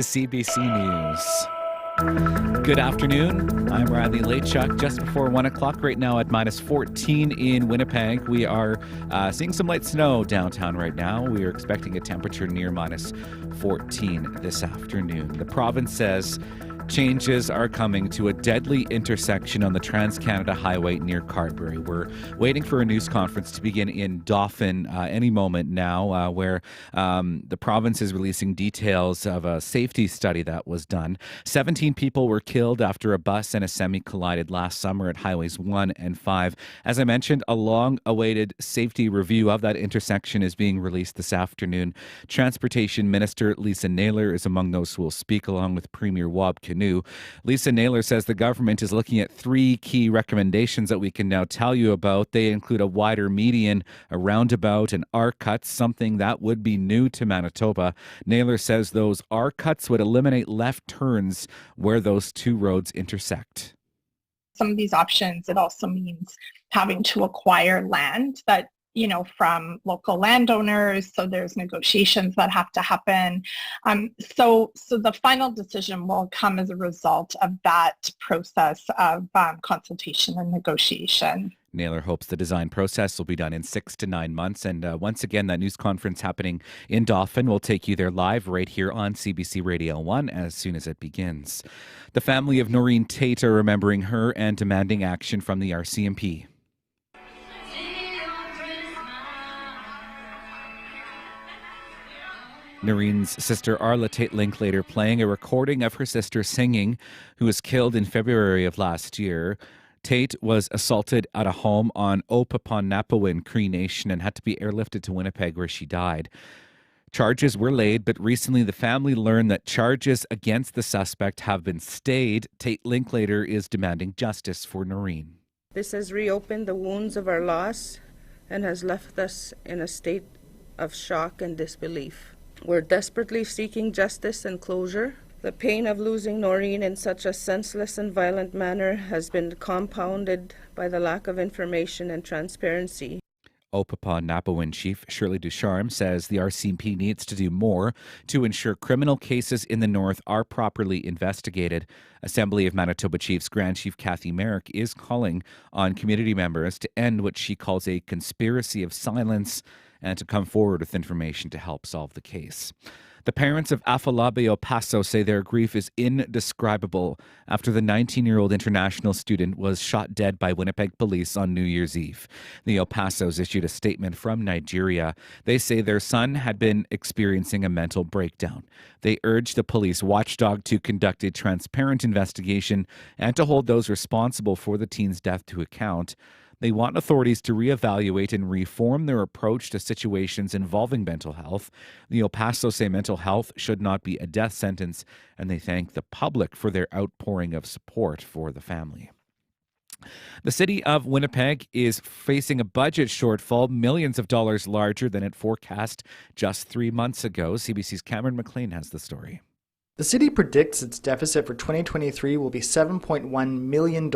CBC News. Good afternoon. I'm Riley Lachuk. Just before 1 o'clock right now at minus 14 in Winnipeg. We are seeing some light snow downtown right now. We are expecting a temperature near minus 14 this afternoon. The province says changes are coming to a deadly intersection on the Trans-Canada Highway near Carberry. We're waiting for a news conference to begin in Dauphin any moment now, where the province is releasing details of a safety study that was done. 17 people were killed after a bus and a semi collided last summer at Highways 1 and 5. As I mentioned, a long-awaited safety review of that intersection is being released this afternoon. Transportation Minister Lisa Naylor is among those who will speak, along with Premier Wab Kinew. Lisa Naylor says the government is looking at three key recommendations that we can now tell you about. They include a wider median, a roundabout, and R cuts, something that would be new to Manitoba. Naylor says those R cuts would eliminate left turns where those two roads intersect. Some of these options, it also means having to acquire land that from local landowners. So there's negotiations that have to happen. So the final decision will come as a result of that process of consultation and negotiation. Naylor hopes the design process will be done in 6 to 9 months. And once again, that news conference happening in Dauphin will take you there live right here on CBC Radio 1 as soon as it begins. The family of Norine Tate are remembering her and demanding action from the RCMP. Norine's sister Arla Tate Linklater playing a recording of her sister singing, who was killed in February of last year. Tate was assaulted at a home on Opaponapawin Cree Nation and had to be airlifted to Winnipeg, where she died. Charges were laid, but recently the family learned that charges against the suspect have been stayed. Tate Linklater is demanding justice for Norine. This has reopened the wounds of our loss and has left us in a state of shock and disbelief. We're desperately seeking justice and closure. The pain of losing Norine in such a senseless and violent manner has been compounded by the lack of information and transparency. Opaponapawin Chief Shirley Ducharme says the RCMP needs to do more to ensure criminal cases in the north are properly investigated. Assembly of Manitoba Chiefs Grand Chief Kathy Merrick is calling on community members to end what she calls a conspiracy of silence and to come forward with information to help solve the case. The parents of Afolabi Opaso say their grief is indescribable after the 19-year-old international student was shot dead by Winnipeg police on New Year's Eve. The Opasos issued a statement from Nigeria. They say their son had been experiencing a mental breakdown. They urged the police watchdog to conduct a transparent investigation and to hold those responsible for the teen's death to account. They want authorities to reevaluate and reform their approach to situations involving mental health. The Opasos say mental health should not be a death sentence, and they thank the public for their outpouring of support for the family. The city of Winnipeg is facing a budget shortfall, millions of dollars larger than it forecast just 3 months ago. CBC's Cameron McLean has the story. The city predicts its deficit for 2023 will be $7.1 million,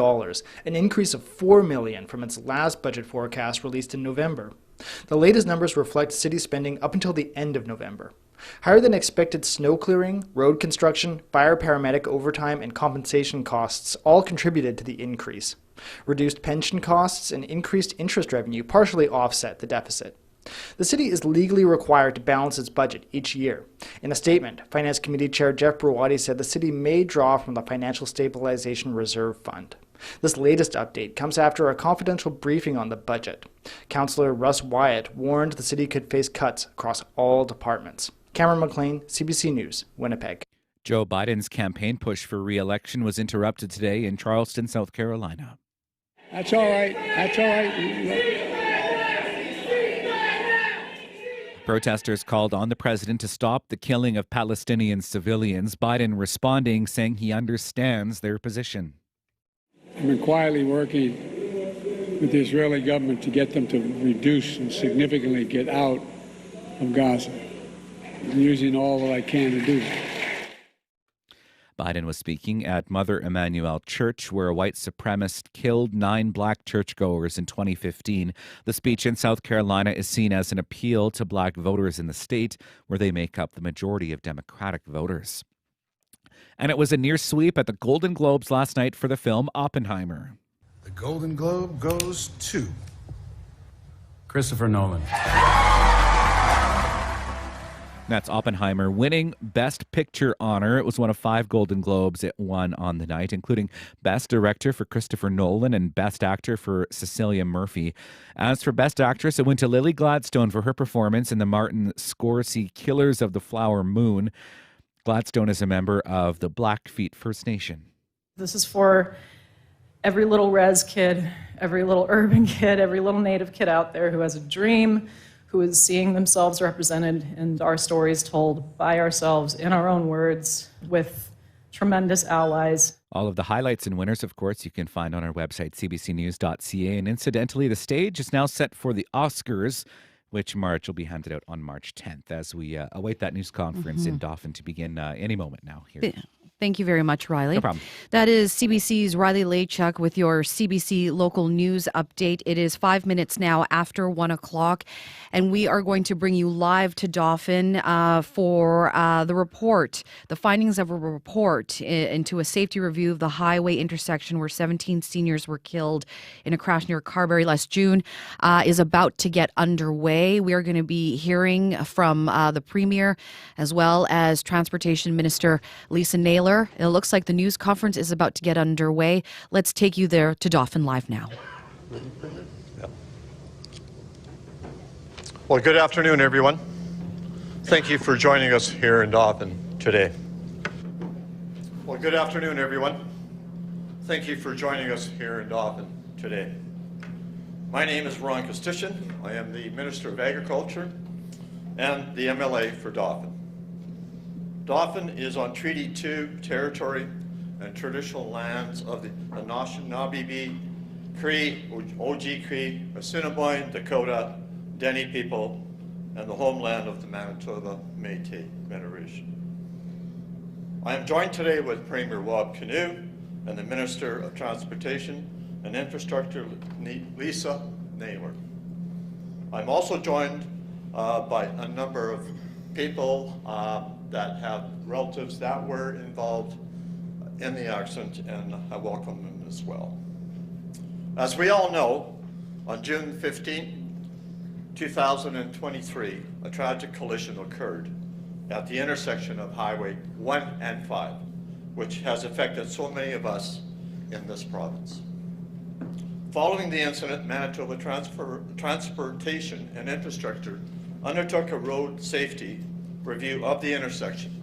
an increase of $4 million from its last budget forecast released in November. The latest numbers reflect city spending up until the end of November. Higher than expected snow clearing, road construction, fire paramedic overtime, and compensation costs all contributed to the increase. Reduced pension costs and increased interest revenue partially offset the deficit. The city is legally required to balance its budget each year. In a statement, Finance Committee Chair Jeff Brawadi said the city may draw from the Financial Stabilization Reserve Fund. This latest update comes after a confidential briefing on the budget. Councillor Russ Wyatt warned the city could face cuts across all departments. Cameron McLean, CBC News, Winnipeg. Joe Biden's campaign push for re-election was interrupted today in Charleston, South Carolina. That's all right. That's all right. Protesters called on the president to stop the killing of Palestinian civilians. Biden responding, saying he understands their position. I've been quietly working with the Israeli government to get them to reduce and significantly get out of Gaza. I'm using all that I can to do that. Biden was speaking at Mother Emanuel Church, where a white supremacist killed 9 black churchgoers in 2015. The speech in South Carolina is seen as an appeal to black voters in the state, where they make up the majority of Democratic voters. And it was a near sweep at the Golden Globes last night for the film Oppenheimer. The Golden Globe goes to Christopher Nolan. That's Oppenheimer winning Best Picture honor. It was one of 5 Golden Globes it won on the night, including Best Director for Christopher Nolan and Best Actor for Cecilia Murphy. As for Best Actress, it went to Lily Gladstone for her performance in the Martin Scorsese Killers of the Flower Moon. Gladstone is a member of the Blackfeet First Nation. This is for every little res kid, every little urban kid, every little native kid out there who has a dream, who is seeing themselves represented and our stories told by ourselves in our own words with tremendous allies. All of the highlights and winners, of course, you can find on our website, cbcnews.ca. And incidentally, the stage is now set for the Oscars, which March will be handed out on March 10th as we await that news conference in Dauphin to begin any moment now here. Thank you very much, Riley. No problem. That is CBC's Riley Lachuk with your CBC local news update. It is 5 minutes now after 1 o'clock, and we are going to bring you live to Dauphin for the report, the findings of a report into a safety review of the highway intersection where 17 seniors were killed in a crash near Carberry last June is about to get underway. We are going to be hearing from the Premier as well as Transportation Minister Lisa Naylor. It looks like the news conference is about to get underway. Let's take you there to Dauphin Live now. Well, good afternoon, everyone. Thank you for joining us here in Dauphin today. Well, good afternoon, everyone. Thank you for joining us here in Dauphin today. My name is Ron Kostitian. I am the Minister of Agriculture and the MLA for Dauphin. Dauphin is on Treaty 2 territory and traditional lands of the Anishinaabe, Cree, Oji Cree, Assiniboine, Dakota, Dene people, and the homeland of the Manitoba Tate Federation. I am joined today with Premier Rob Canoe and the Minister of Transportation and Infrastructure, Lisa Naylor. I'm also joined by a number of people that have relatives that were involved in the accident, and I welcome them as well. As we all know, on June 15, 2023, a tragic collision occurred at the intersection of Highway 1 and 5, which has affected so many of us in this province. Following the incident, Manitoba Transportation and Infrastructure undertook a road safety review of the intersection,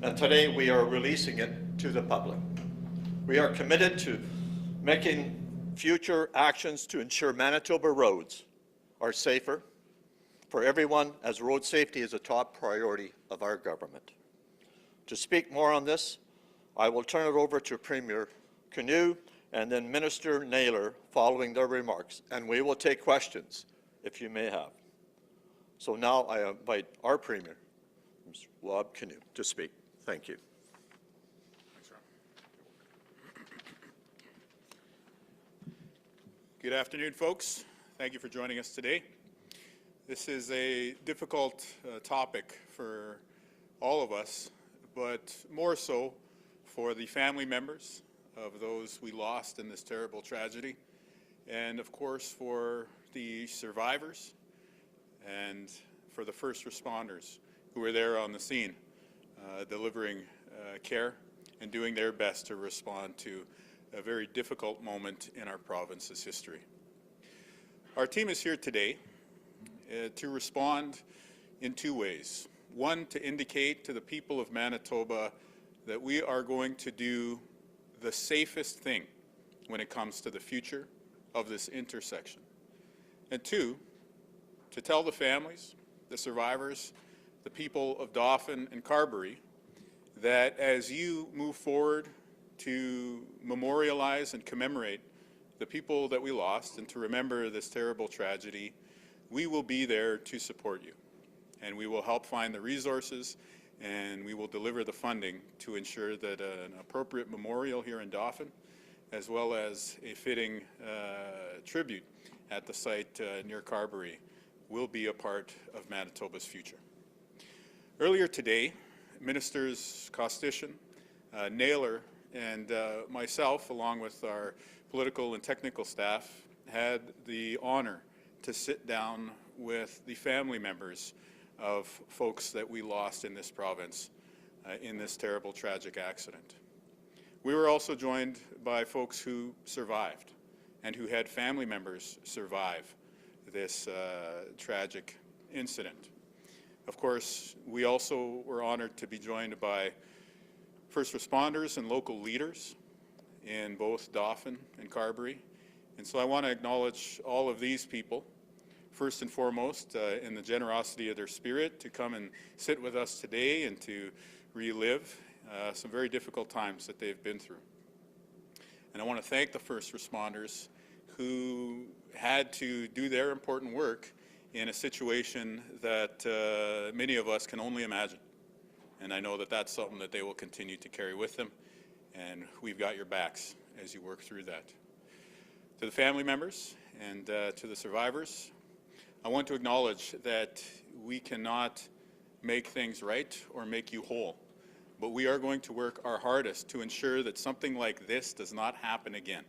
and today we are releasing it to the public. We are committed to making future actions to ensure Manitoba roads are safer for everyone, as road safety is a top priority of our government. To speak more on this, I will turn it over to Premier Canoe and then Minister Naylor following their remarks, and we will take questions if you may have. So now I invite our Premier, Mr. Rob Canoe, to speak. Thank you. Thanks, Rob. Good afternoon, folks. Thank you for joining us today. This is a difficult topic for all of us, but more so for the family members of those we lost in this terrible tragedy, and of course for the survivors and for the first responders who were there on the scene, delivering care and doing their best to respond to a very difficult moment in our province's history. Our team is here today to respond in two ways. One, to indicate to the people of Manitoba that we are going to do the safest thing when it comes to the future of this intersection. And two, to tell the families, the survivors, the people of Dauphin and Carberry, that as you move forward to memorialize and commemorate the people that we lost and to remember this terrible tragedy, we will be there to support you. And we will help find the resources, and we will deliver the funding to ensure that an appropriate memorial here in Dauphin, as well as a fitting tribute at the site near Carberry, will be a part of Manitoba's future. Earlier today, Ministers Kostitian, Naylor and myself, along with our political and technical staff, had the honor to sit down with the family members of folks that we lost in this province in this terrible, tragic accident. We were also joined by folks who survived and who had family members survive this tragic incident. Of course, we also were honored to be joined by first responders and local leaders in both Dauphin and Carberry. And so I want to acknowledge all of these people, first and foremost, in the generosity of their spirit to come and sit with us today and to relive some very difficult times that they've been through. And I want to thank the first responders who had to do their important work in a situation that many of us can only imagine. And I know that that's something that they will continue to carry with them, and we've got your backs as you work through that. To the family members and to the survivors, I want to acknowledge that we cannot make things right or make you whole, but we are going to work our hardest to ensure that something like this does not happen again.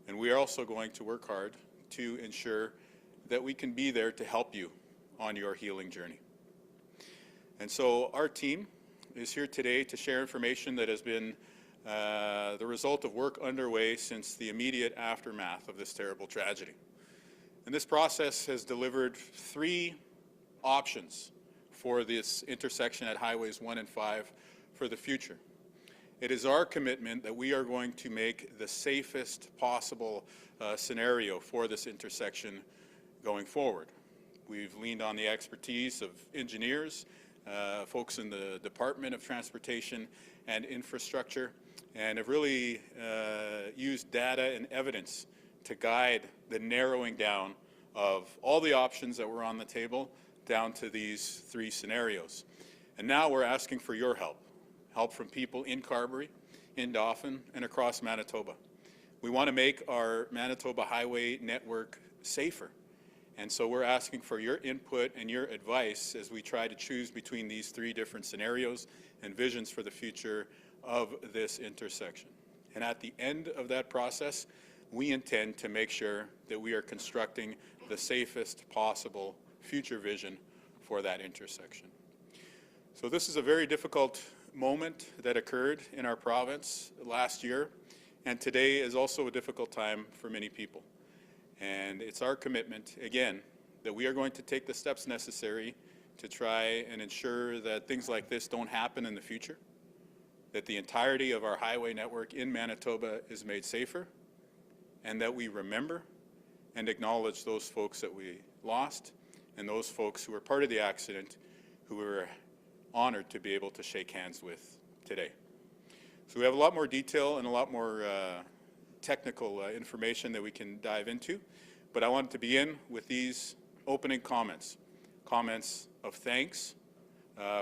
And we are also going to work hard to ensure that we can be there to help you on your healing journey. And so our team is here today to share information that has been the result of work underway since the immediate aftermath of this terrible tragedy. And this process has delivered 3 options for this intersection at Highways 1 and 5 for the future. It is our commitment that we are going to make the safest possible scenario for this intersection going forward. We've leaned on the expertise of engineers, folks in the Department of Transportation and Infrastructure, and have really used data and evidence to guide the narrowing down of all the options that were on the table down to these 3 scenarios. And now we're asking for your help from people in Carberry, in Dauphin, and across Manitoba. We want to make our Manitoba highway network safer. And so we're asking for your input and your advice as we try to choose between these 3 different scenarios and visions for the future of this intersection. And at the end of that process, we intend to make sure that we are constructing the safest possible future vision for that intersection. So this is a very difficult moment that occurred in our province last year, and today is also a difficult time for many people. And it's our commitment, again, that we are going to take the steps necessary to try and ensure that things like this don't happen in the future, that the entirety of our highway network in Manitoba is made safer, and that we remember and acknowledge those folks that we lost and those folks who were part of the accident who we were honored to be able to shake hands with today. So we have a lot more detail and a lot more technical information that we can dive into, but I wanted to begin with these opening comments. Comments of thanks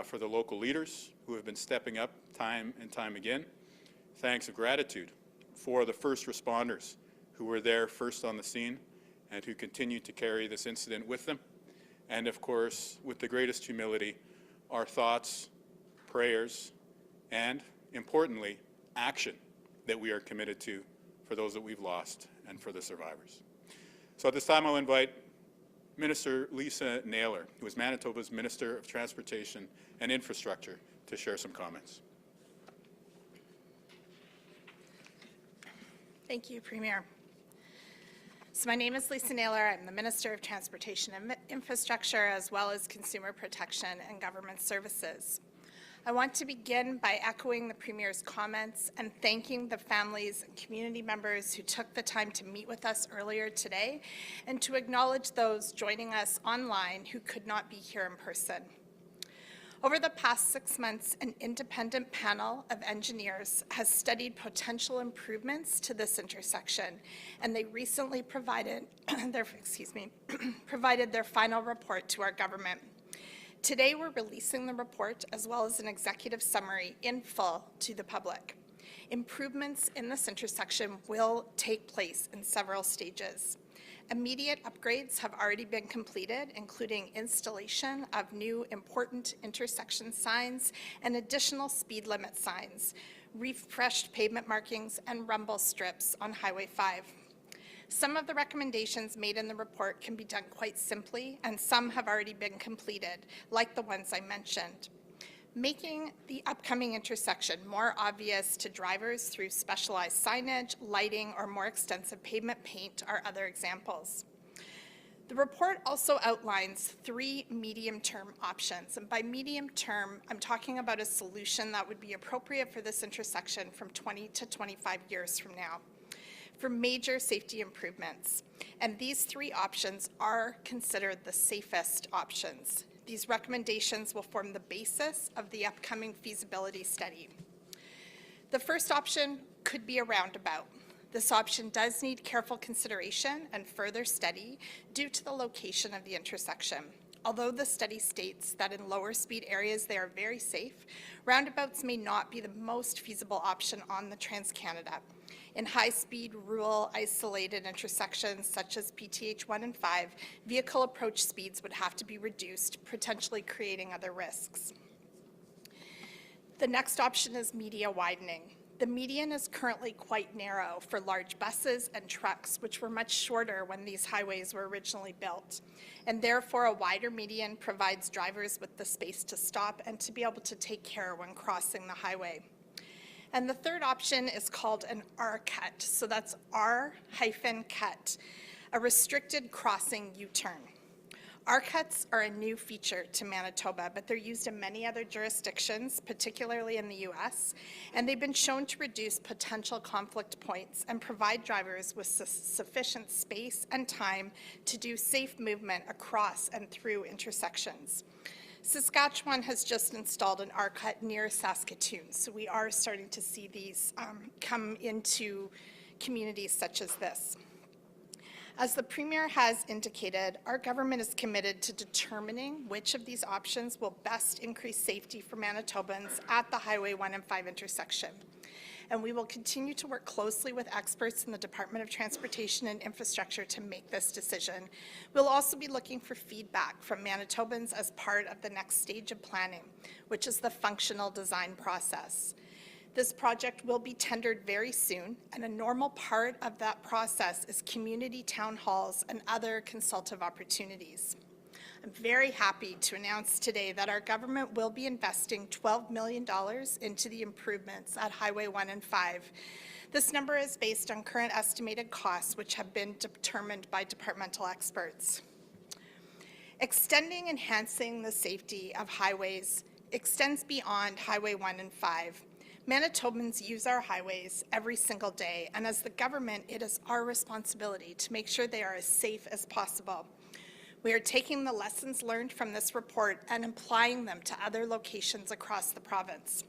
for the local leaders who have been stepping up time and time again. Thanks of gratitude for the first responders who were there first on the scene and who continue to carry this incident with them. And of course, with the greatest humility, our thoughts, prayers, and importantly, action that we are committed to for those that we've lost and for the survivors. So at this time, I'll invite Minister Lisa Naylor, who is Manitoba's Minister of Transportation and Infrastructure, to share some comments. Thank you, Premier. So my name is Lisa Naylor. I'm the Minister of Transportation and Infrastructure, as well as Consumer Protection and Government Services. I want to begin by echoing the Premier's comments and thanking the families and community members who took the time to meet with us earlier today, and to acknowledge those joining us online who could not be here in person. Over the past 6 months, an independent panel of engineers has studied potential improvements to this intersection, and they recently provided their final report to our government. Today, we're releasing the report as well as an executive summary in full to the public. Improvements in this intersection will take place in several stages. Immediate upgrades have already been completed, including installation of new important intersection signs and additional speed limit signs, refreshed pavement markings, and rumble strips on Highway 5. Some of the recommendations made in the report can be done quite simply, and some have already been completed, like the ones I mentioned. Making the upcoming intersection more obvious to drivers through specialized signage, lighting, or more extensive pavement paint are other examples. The report also outlines 3 medium-term options, and by medium-term, I'm talking about a solution that would be appropriate for this intersection from 20 to 25 years from now for major safety improvements. And these 3 options are considered the safest options. These recommendations will form the basis of the upcoming feasibility study. The first option could be a roundabout. This option does need careful consideration and further study due to the location of the intersection. Although the study states that in lower speed areas they are very safe, roundabouts may not be the most feasible option on the Trans-Canada. In high-speed, rural, isolated intersections such as PTH 1 and 5, vehicle approach speeds would have to be reduced, potentially creating other risks. The next option is median widening. The median is currently quite narrow for large buses and trucks, which were much shorter when these highways were originally built. And therefore, a wider median provides drivers with the space to stop and to be able to take care when crossing the highway. And the third option is called an R-cut. So that's R-cut, a restricted crossing U-turn. R-cuts are a new feature to Manitoba, but they're used in many other jurisdictions, particularly in the US, and they've been shown to reduce potential conflict points and provide drivers with sufficient space and time to do safe movement across and through intersections. Saskatchewan has just installed an R-cut near Saskatoon, so we are starting to see these come into communities such as this. As the Premier has indicated, our government is committed to determining which of these options will best increase safety for Manitobans at the Highway 1 and 5 intersection. And we will continue to work closely with experts in the Department of Transportation and Infrastructure to make this decision. We'll also be looking for feedback from Manitobans as part of the next stage of planning, which is the functional design process. This project will be tendered very soon, and a normal part of that process is community town halls and other consultative opportunities. I'm very happy to announce today that our government will be investing $12 million into the improvements at Highway 1 and 5. This number is based on current estimated costs, which have been determined by departmental experts. Extending enhancing the safety of highways extends beyond Highway 1 and 5. Manitobans use our highways every single day, and as the government, it is our responsibility to make sure they are as safe as possible. We are taking the lessons learned from this report and applying them to other locations across the province.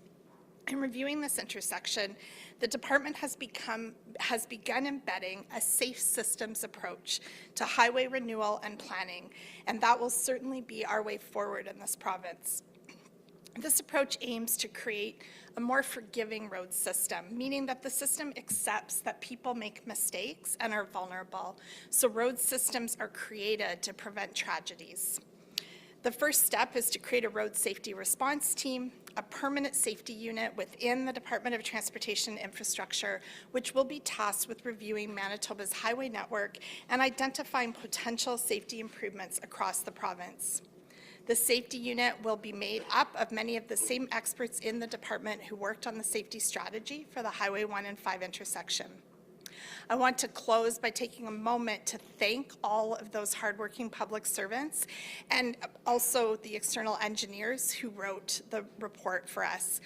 In reviewing this intersection, the department has begun embedding a safe systems approach to highway renewal and planning, and that will certainly be our way forward in this province. This approach aims to create a more forgiving road system, meaning that the system accepts that people make mistakes and are vulnerable, so road systems are created to prevent tragedies. The first step is to create a road safety response team, a permanent safety unit within the Department of Transportation and Infrastructure, which will be tasked with reviewing Manitoba's highway network and identifying potential safety improvements across the province. The safety unit will be made up of many of the same experts in the department who worked on the safety strategy for the Highway 1 and 5 intersection. I want to close by taking a moment to thank all of those hardworking public servants and also the external engineers who wrote the report for us,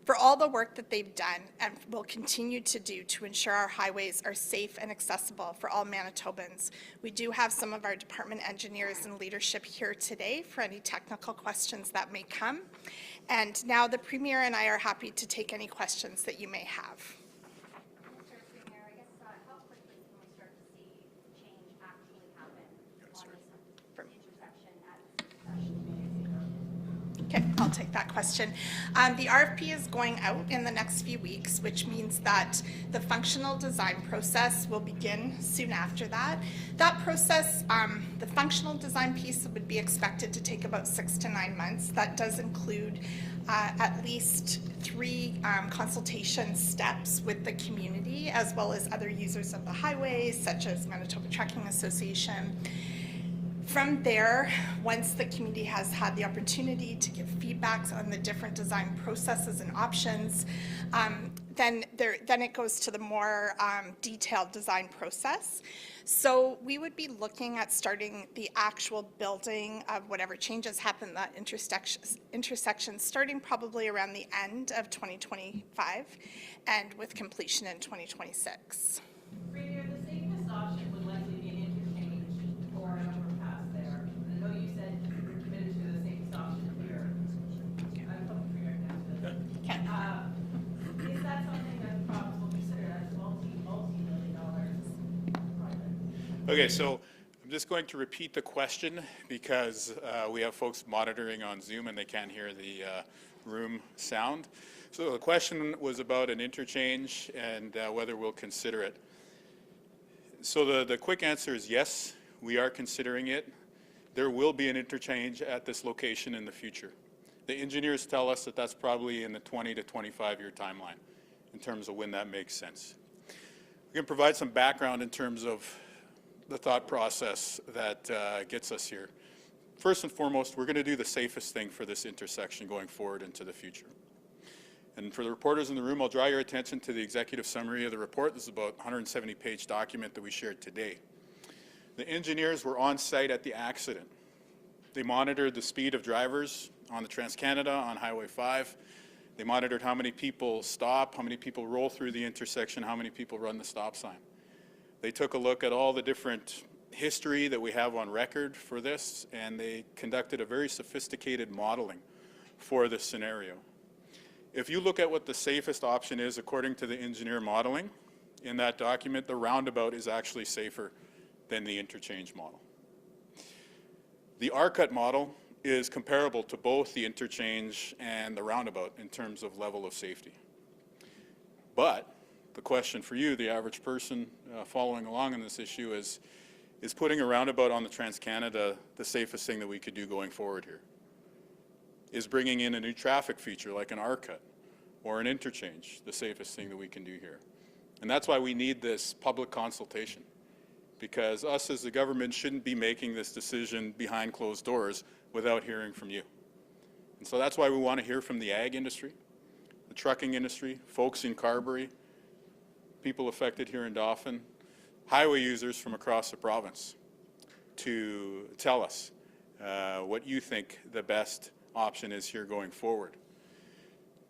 for all the work that they've done and will continue to do to ensure our highways are safe and accessible for all Manitobans. We do have some of our department engineers and leadership here today for any technical questions that may come. And now the Premier and I are happy to take any questions that you may have. Mr. Premier, I guess how quickly can we start to see change actually happen on this intersection at this intersection? Okay. I'll take that question. The RFP is going out in the next few weeks, which means that the functional design process will begin soon after that. That process, the functional design piece would be expected to take about 6 to 9 months. That does include at least 3 consultation steps with the community, as well as other users of the highways, such as Manitoba Trucking Association. From there, once the community has had the opportunity to give feedbacks on the different design processes and options, then it goes to the more detailed design process. So we would be looking at starting the actual building of whatever changes happen in that intersection starting probably around the end of 2025 and with completion in 2026. Premier, the safest option would likely be an interchange or an overpass there. I know you said you're committed to the safest option here. I'm hoping Premier can answer this. Is that something that the province will consider as multi-million-dollar project? Okay, so I'm just going to repeat the question because we have folks monitoring on Zoom and they can't hear the room sound. So the question was about an interchange and whether we'll consider it. So the quick answer is yes, we are considering it. There will be an interchange at this location in the future. The engineers tell us that that's probably in the 20 to 25-year timeline in terms of when that makes sense. We can provide some background in terms of the thought process that gets us here. First and foremost, we're going to do the safest thing for this intersection going forward into the future. And for the reporters in the room, I'll draw your attention to the executive summary of the report. This is about a 170-page document that we shared today. The engineers were on site at the accident. They monitored the speed of drivers on the Trans-Canada, on Highway 5. They monitored how many people stop, how many people roll through the intersection, how many people run the stop sign. They took a look at all the different history that we have on record for this, and they conducted a very sophisticated modeling for this scenario. If you look at what the safest option is according to the engineer modeling, in that document, the roundabout is actually safer than the interchange model. The R-cut model is comparable to both the interchange and the roundabout in terms of level of safety. But the question for you, the average person following along on this issue, is putting a roundabout on the Trans-Canada the safest thing that we could do going forward here? Is bringing in a new traffic feature like an R-cut or an interchange the safest thing that we can do here? And that's why we need this public consultation, because us as the government shouldn't be making this decision behind closed doors without hearing from you. And so that's why we want to hear from the ag industry, the trucking industry, folks in Carberry, people affected here in Dauphin, highway users from across the province to tell us what you think the best option is here going forward.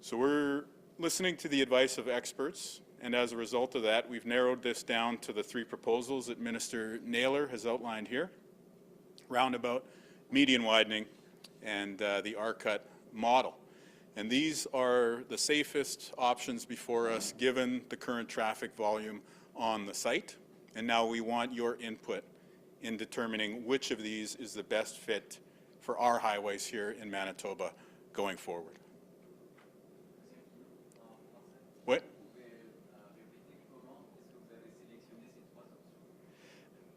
So we're listening to the advice of experts, and as a result of that, we've narrowed this down to the 3 proposals that Minister Naylor has outlined here: roundabout, median widening, and the R-cut model. And these are the safest options before us given the current traffic volume on the site. And now we want your input in determining which of these is the best fit for our highways here in Manitoba going forward. What?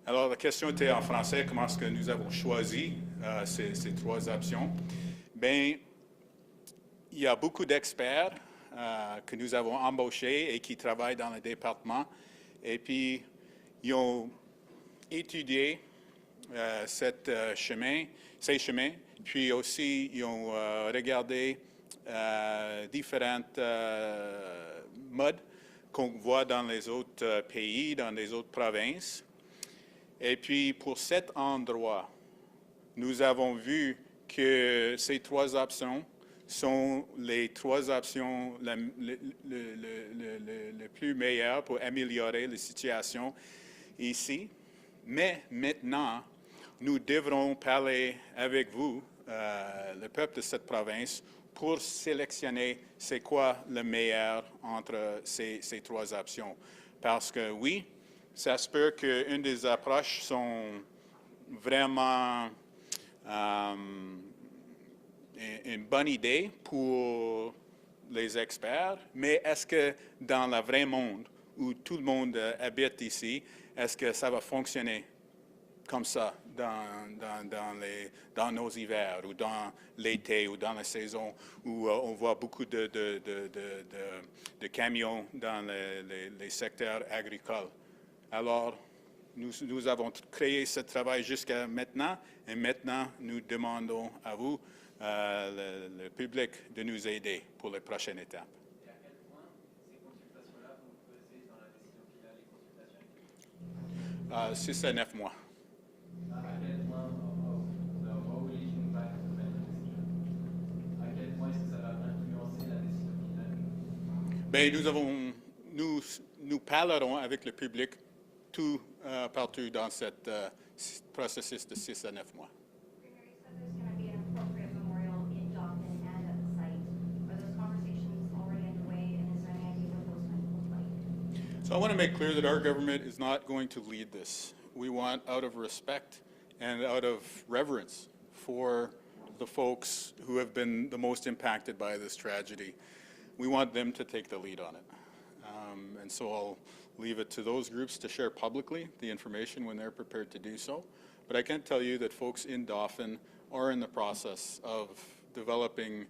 Alors, la question était en français, comment est-ce que nous avons choisi ces 3 options? Bien, il y a beaucoup d'experts que nous avons embauchés et qui travaillent dans le département, et puis ils ont étudié ces chemins, puis aussi ils ont regardé différentes modes qu'on voit dans les autres pays, dans les autres provinces. Et puis pour cet endroit, nous avons vu que ces 3 options sont les 3 options les plus meilleures pour améliorer la situation ici. Mais maintenant, nous devrons parler avec vous, le peuple de cette province, pour sélectionner c'est quoi le meilleur entre ces 3 options. Parce que oui, ça se peut qu'une des approches sont vraiment une bonne idée pour les experts, mais est-ce que dans le vrai monde où tout le monde habite ici, est-ce que ça va fonctionner comme ça dans nos hivers ou dans l'été ou dans la saison où on voit beaucoup de camions dans les secteurs agricoles? Alors, nous avons créé ce travail jusqu'à maintenant et maintenant nous demandons à vous, le public, de nous aider pour les prochaines étapes. Et à quel point ces consultations-là vont peser dans la décision finale, les consultations? 6 à 9 mois. À quel point, what will it impact the final decision? À quel point est-ce que ça va influencer la décision finale? Ben, nous parlerons avec le public tout partout dans ce processus de 6 à 9 mois. Premier, you said there's going to be an appropriate memorial in Dauphin and at the site. Are those conversations already underway, and is there any idea what those might look like? So I want to make clear that our government is not going to lead this. We want, out of respect and out of reverence for the folks who have been the most impacted by this tragedy, we want them to take the lead on it. And so I'll leave it to those groups to share publicly the information when they're prepared to do so. But I can tell you that folks in Dauphin are in the process of developing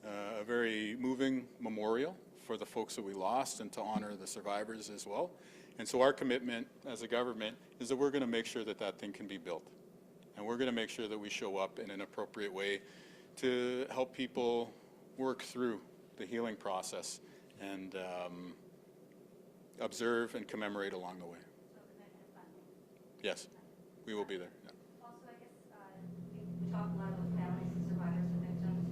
a very moving memorial for the folks that we lost and to honor the survivors as well. And so our commitment as a government is that we're going to make sure that that thing can be built. And we're going to make sure that we show up in an appropriate way to help people work through the healing process and observe and commemorate along the way. Yes, we will be there. Yeah. Also, I guess we talked a lot about families and survivors and victims.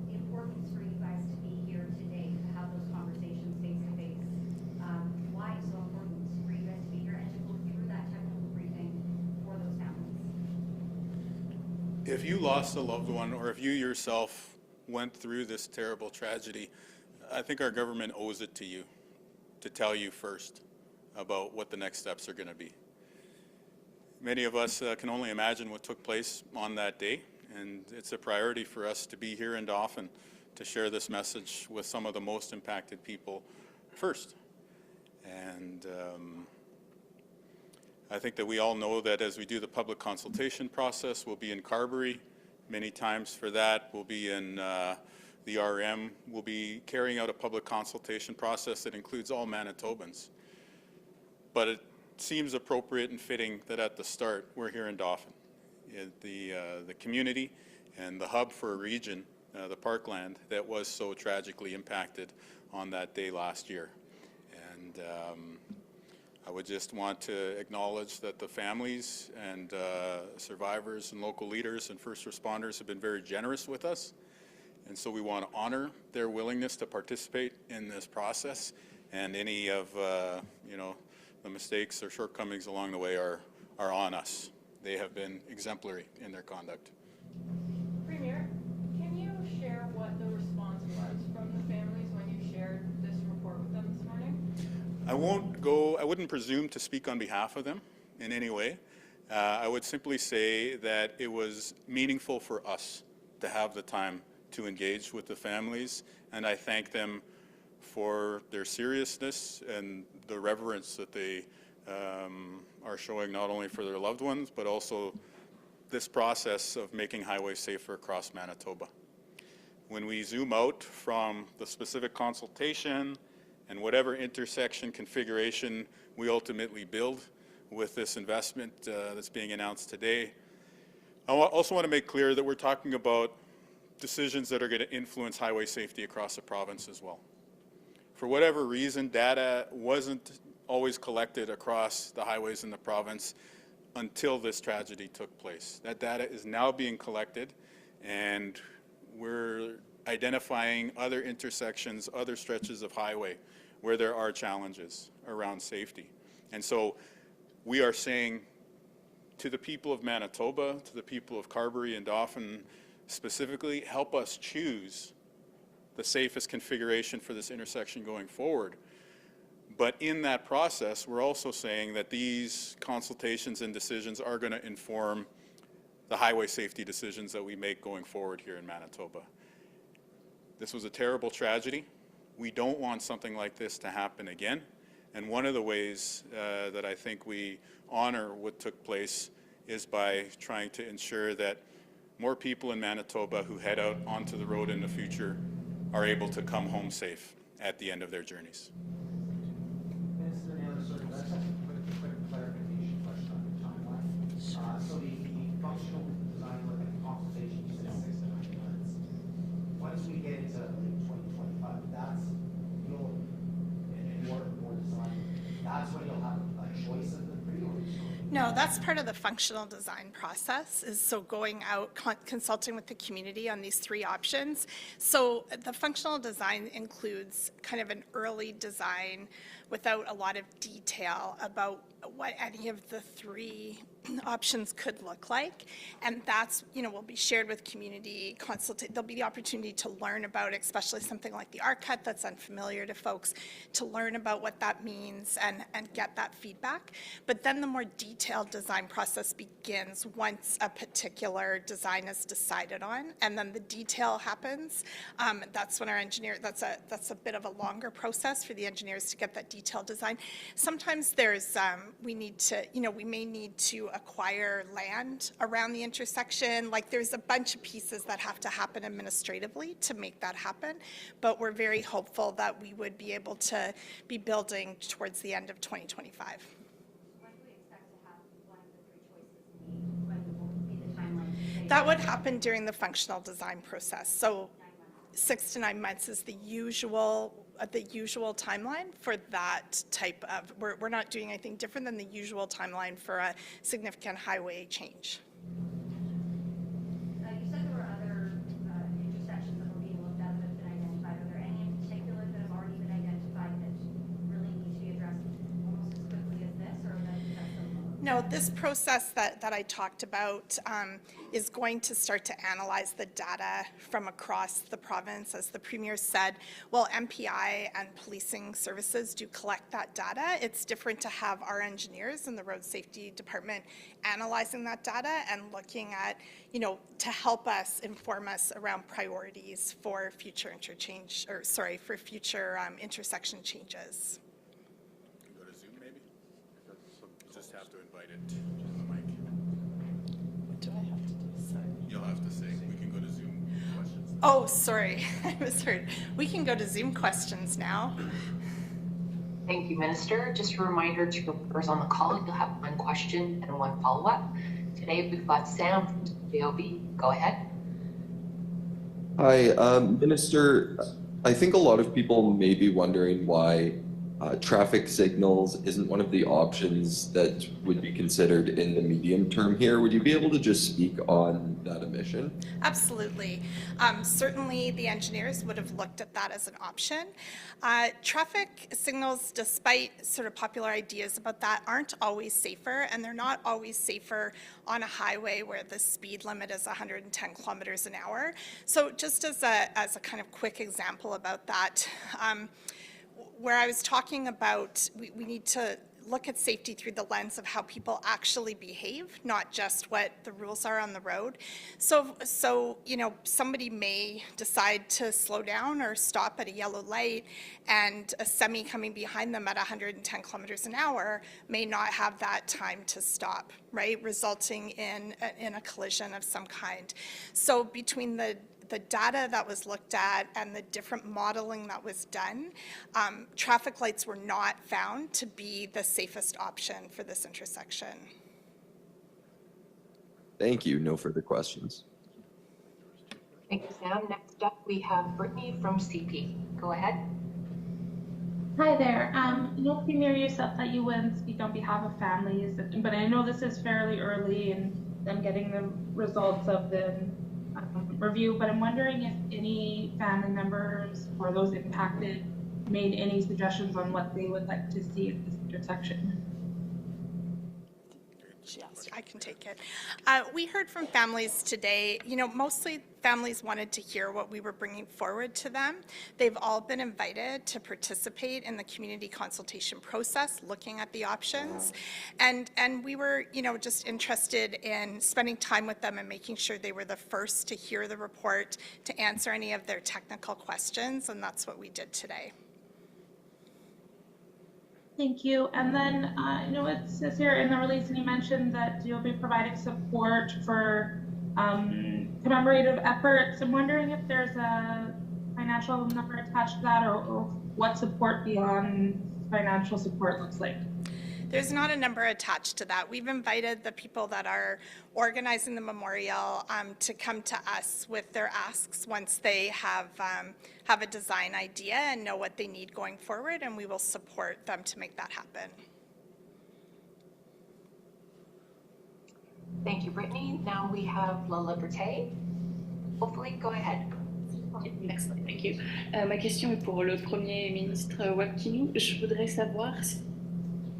The importance for you guys to be here today to have those conversations face to face. Why it's so important for you guys to be here and to go through that technical briefing for those families? If you lost a loved one or if you yourself went through this terrible tragedy, I think our government owes it to you to tell you first about what the next steps are going to be. Many of us can only imagine what took place on that day, and it's a priority for us to be here in Dauphin to share this message with some of the most impacted people first. And I think that we all know that as we do the public consultation process, we'll be in Carberry many times for that. We'll be in the RM. We'll be carrying out a public consultation process that includes all Manitobans. But it seems appropriate and fitting that at the start, we're here in Dauphin. The community and the hub for a region, the parkland, that was so tragically impacted on that day last year. And I would just want to acknowledge that the families and survivors and local leaders and first responders have been very generous with us. And so we want to honor their willingness to participate in this process, and any of the mistakes or shortcomings along the way are on us. They have been exemplary in their conduct. Premier, can you share what the response was from the families when you shared this report with them this morning? I wouldn't presume to speak on behalf of them in any way. I would simply say that it was meaningful for us to have the time to engage with the families, and I thank them for their seriousness and the reverence that they are showing not only for their loved ones, but also this process of making highways safer across Manitoba. When we zoom out from the specific consultation and whatever intersection configuration we ultimately build with this investment that's being announced today, I also want to make clear that we're talking about decisions that are going to influence highway safety across the province as well. For whatever reason, data wasn't always collected across the highways in the province until this tragedy took place. That data is now being collected, and we're identifying other intersections, other stretches of highway where there are challenges around safety. And so we are saying to the people of Manitoba, to the people of Carberry and Dauphin specifically, help us choose the safest configuration for this intersection going forward. But in that process, we're also saying that these consultations and decisions are going to inform the highway safety decisions that we make going forward here in Manitoba. This was a terrible tragedy. We don't want something like this to happen again. And one of the ways that I think we honor what took place is by trying to ensure that more people in Manitoba who head out onto the road in the future are able to come home safe at the end of their journeys. Minister Naylor, sorry, let's have a quick clarification question on the timeline. So the functional design work and consultation, you said 6 to 9 months. Once we get into late 2025, that's, you'll, in order for design, that's when you'll have a choice of the three, or no, that's part of the functional design process, is so going out, consulting with the community on these 3 options. So the functional design includes kind of an early design without a lot of detail about what any of the 3 options could look like. And that's, will be shared with community, there'll be the opportunity to learn about, especially something like the R-cut that's unfamiliar to folks, to learn about what that means and get that feedback. But then the more detailed design process begins once a particular design is decided on, and then the detail happens. That's when our engineer, that's a bit of a longer process for the engineers to get that detailed design. Sometimes there's, we may need to acquire land around the intersection. Like, there's a bunch of pieces that have to happen administratively to make that happen, but we're very hopeful that we would be able to be building towards the end of 2025. When do we expect to have one of the 3 choices made? When will be the timeline? That would happen during the functional design process. So 6 to 9 months is the usual timeline for that type of, we're not doing anything different than the usual timeline for a significant highway change. You said there were other intersections that were being looked at that have been identified. Are there any in particular that have already been identified that really need to be addressed almost as quickly as this, or that's No, this process that I talked about is going to start to analyze the data from across the province. As the Premier said, well, MPI and policing services do collect that data. It's different to have our engineers in the Road Safety Department analyzing that data and looking at, to help us, inform us around priorities for future interchange, for future intersection changes. Go to Zoom, maybe? You just have to invite it to the mic. What do I have to do? Sorry. You'll have to say, we can go to Zoom questions. Oh, sorry, I misheard. We can go to Zoom questions now. Thank you, Minister. Just a reminder to reporters on the call, you'll have 1 question and 1 follow-up. Today we've got Sam from JOB. Go ahead. Hi, Minister. I think a lot of people may be wondering why traffic signals isn't one of the options that would be considered in the medium term here. Would you be able to just speak on that omission? Absolutely. Certainly the engineers would have looked at that as an option. Traffic signals, despite sort of popular ideas about that, aren't always safer, and they're not always safer on a highway where the speed limit is 110 kilometers an hour. So just as a kind of quick example about that, where I was talking about we need to look at safety through the lens of how people actually behave, not just what the rules are on the road. So somebody may decide to slow down or stop at a yellow light, and a semi coming behind them at 110 kilometers an hour may not have that time to stop, right? Resulting in a collision of some kind. So between the data that was looked at and the different modeling that was done, traffic lights were not found to be the safest option for this intersection. Thank you. No further questions. Thank you, Sam. Next up, we have Brittany from CP. Go ahead. Hi there. Premier, you said that you wouldn't speak on behalf of families, but I know this is fairly early in them getting the results of the review, but I'm wondering if any family members or those impacted made any suggestions on what they would like to see at this intersection. She asked, I can take it. We heard from families today, mostly families wanted to hear what we were bringing forward to them. They've all been invited to participate in the community consultation process, looking at the options. And we were, just interested in spending time with them and making sure they were the first to hear the report, to answer any of their technical questions, and that's what we did today. Thank you. And then, it says here in the release, and you mentioned that you'll be providing support for commemorative efforts. I'm wondering if there's a financial number attached to that, or what support beyond financial support looks like. There's not a number attached to that. We've invited the people that are organizing the memorial to come to us with their asks once they have a design idea and know what they need going forward, and we will support them to make that happen. Thank you, Brittany. Now we have Lola Berthet. Hopefully, go ahead. Excellent, thank you. Ma question est pour le Premier ministre Wakinou. Je voudrais savoir si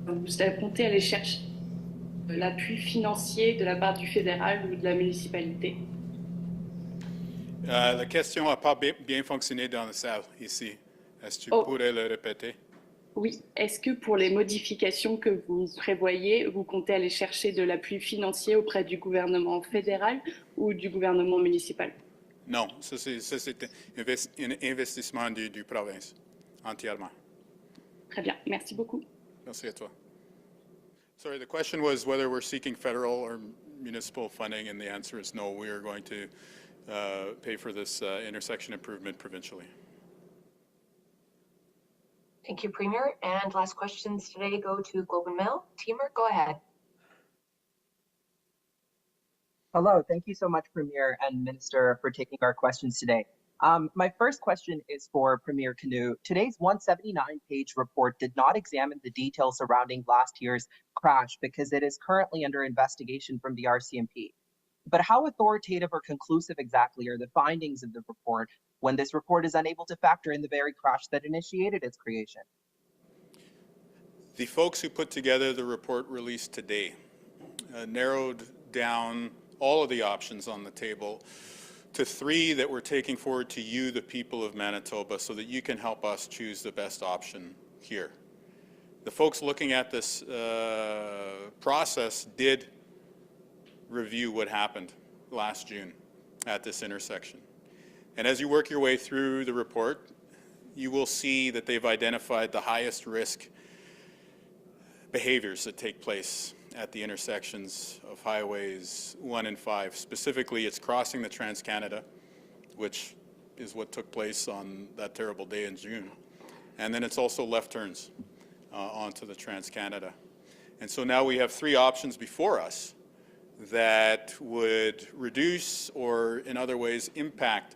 vous comptez aller chercher l'appui financier de la part du fédéral ou de la municipalité. La question n'a pas bien fonctionné dans la salle ici. Est-ce que tu pourrais le répéter? Oui. Est-ce que pour les modifications que vous prévoyez, vous comptez aller chercher de l'appui financier auprès du gouvernement fédéral ou du gouvernement municipal? Non, ça c'est un investissement du province, entièrement. Très bien, merci beaucoup. Merci à toi. Sorry, the question was whether we're seeking federal or municipal funding, and the answer is no. We are going to pay for this intersection improvement provincially. Thank you, Premier. And last questions today go to Globe and Mail. Timur, go ahead. Hello, thank you so much, Premier and Minister, for taking our questions today. My first question is for Premier Canoe. Today's 179-page report did not examine the details surrounding last year's crash because it is currently under investigation from the RCMP. But how authoritative or conclusive exactly are the findings of the report when this report is unable to factor in the very crash that initiated its creation? The folks who put together the report released today narrowed down all of the options on the table to 3 that we're taking forward to you, the people of Manitoba, so that you can help us choose the best option here. The folks looking at this process did review what happened last June at this intersection. And as you work your way through the report, you will see that they've identified the highest risk behaviors that take place at the intersections of highways 1 and 5. Specifically, it's crossing the Trans-Canada, which is what took place on that terrible day in June. And then it's also left turns onto the Trans-Canada. And so now we have 3 options before us that would reduce or in other ways impact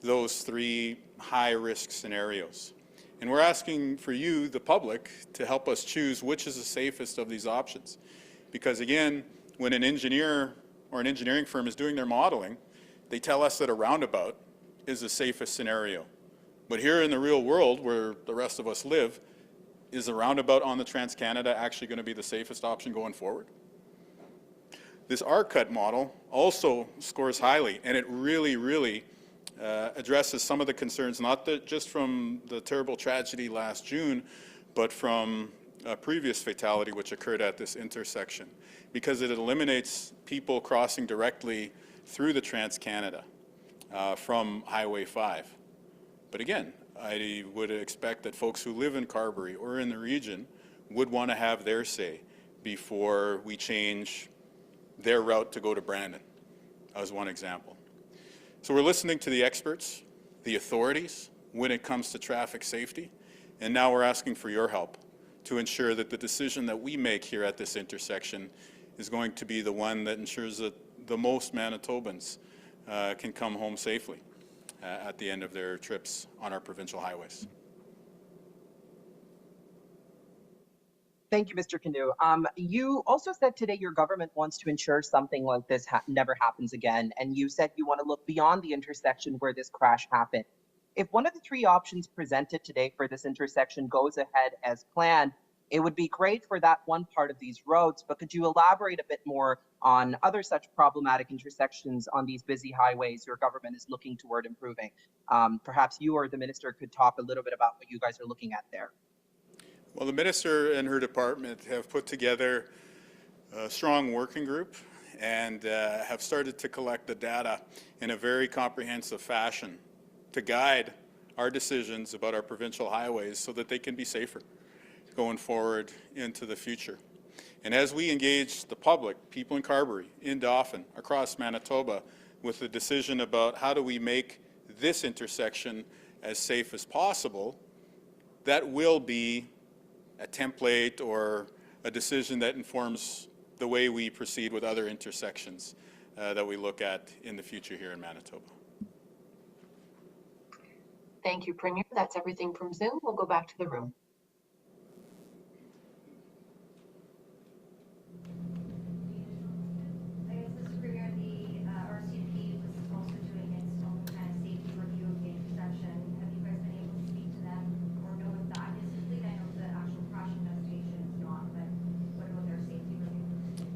those 3 high-risk scenarios. And we're asking for you, the public, to help us choose which is the safest of these options. Because again, when an engineer or an engineering firm is doing their modeling, they tell us that a roundabout is the safest scenario. But here in the real world, where the rest of us live, is a roundabout on the Trans-Canada actually going to be the safest option going forward? This R-cut model also scores highly, and it really addresses some of the concerns, not just from the terrible tragedy last June, but from a previous fatality which occurred at this intersection, because it eliminates people crossing directly through the Trans-Canada from Highway 5. But again, I would expect that folks who live in Carberry or in the region would want to have their say before we change their route to go to Brandon, as one example. So we're listening to the experts, the authorities, when it comes to traffic safety, and now we're asking for your help to ensure that the decision that we make here at this intersection is going to be the one that ensures that the most Manitobans can come home safely at the end of their trips on our provincial highways. Thank you, Mr. Canoe. You also said today your government wants to ensure something like this never happens again, and you said you want to look beyond the intersection where this crash happened. If one of the 3 options presented today for this intersection goes ahead as planned, It would be great for that one part of these roads, but could you elaborate a bit more on other such problematic intersections on these busy highways your government is looking toward improving? Perhaps you or the minister could talk a little bit about what you guys are looking at there. Well, the minister and her department have put together a strong working group and have started to collect the data in a very comprehensive fashion to guide our decisions about our provincial highways so that they can be safer going forward into the future. And as we engage the public, people in Carberry, in Dauphin, across Manitoba, with the decision about how do we make this intersection as safe as possible, that will be a template or a decision that informs the way we proceed with other intersections that we look at in the future here in Manitoba. Thank you, Premier. That's everything from Zoom. We'll go back to the room.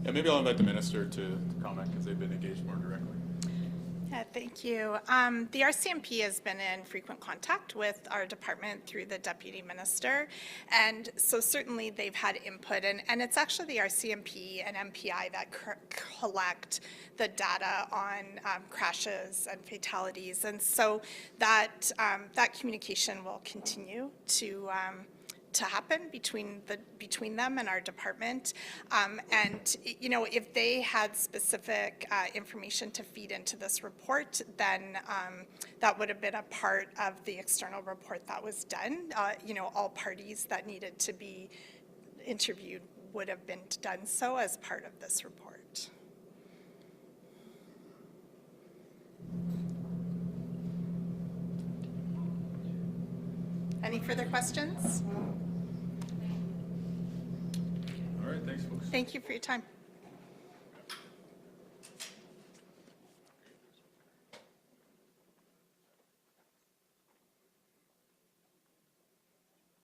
Yeah, maybe I'll invite the minister to comment because they've been engaged more directly. Yeah, thank you. The RCMP has been in frequent contact with our department through the Deputy Minister, and so certainly they've had input, and it's actually the RCMP and MPI that collect the data on crashes and fatalities, and so that that communication will continue to happen between them and our department, and you know, if they had specific information to feed into this report, then that would have been a part of the external report that was done. You know, all parties that needed to be interviewed would have been done so as part of this report. Any further questions? All right, thanks, folks. Thank you for your time.